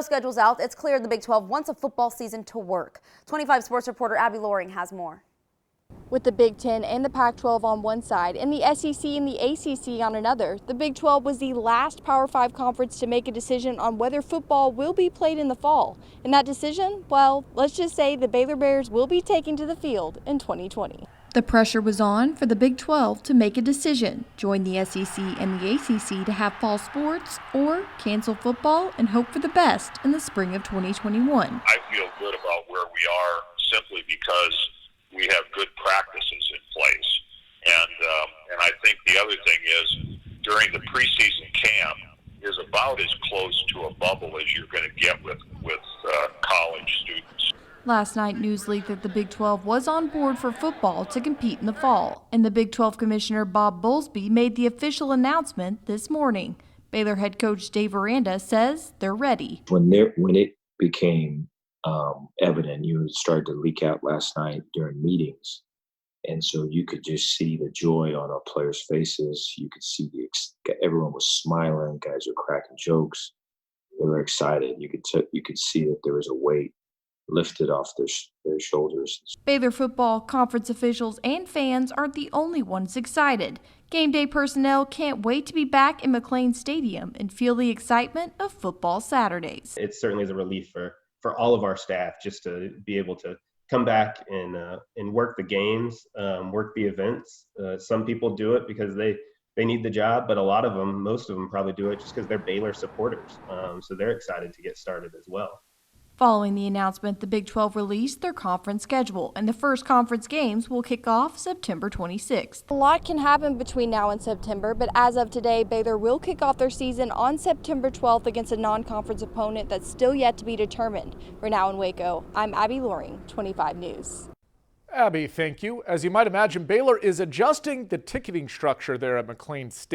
schedule's out, it's clear the Big 12 wants a football season to work. 25 sports reporter Abby Loring has more. With the Big 10 and the Pac-12 on one side and the SEC and the ACC on another, the Big 12 was the last Power 5 conference to make a decision on whether football will be played in the fall. And that decision, well, let's just say the Baylor Bears will be taken to the field in 2020. The pressure was on for the Big 12 to make a decision, join the SEC and the ACC to have fall sports, or cancel football and hope for the best in the spring of 2021. I feel good about where we are simply because we have good practices in place. And I think the other thing is during the preseason camp is about as close to a bubble as you're going to get with college students. Last night, news leaked that the Big 12 was on board for football to compete in the fall, and the Big 12 Commissioner Bob Bowlesby made the official announcement this morning. Baylor head coach Dave Aranda says they're ready. When it became evident, you started to leak out last night during meetings, and so you could just see the joy on our players' faces. You could see everyone was smiling, guys were cracking jokes, they were excited. You could see that there was a weight lifted off their shoulders. Baylor football conference officials and fans aren't the only ones excited. Game day personnel can't wait to be back in McLean Stadium and feel the excitement of football Saturdays. It certainly is a relief for all of our staff just to be able to come back and work the games, work the events. Some people do it because they need the job, but most of them probably do it just because they're Baylor supporters. So they're excited to get started as well. Following the announcement, the Big 12 released their conference schedule, and the first conference games will kick off September 26th. A lot can happen between now and September, but as of today, Baylor will kick off their season on September 12th against a non-conference opponent that's still yet to be determined. For now in Waco, I'm Abby Loring, 25 News. Abby, thank you. As you might imagine, Baylor is adjusting the ticketing structure there at McLean Stadium.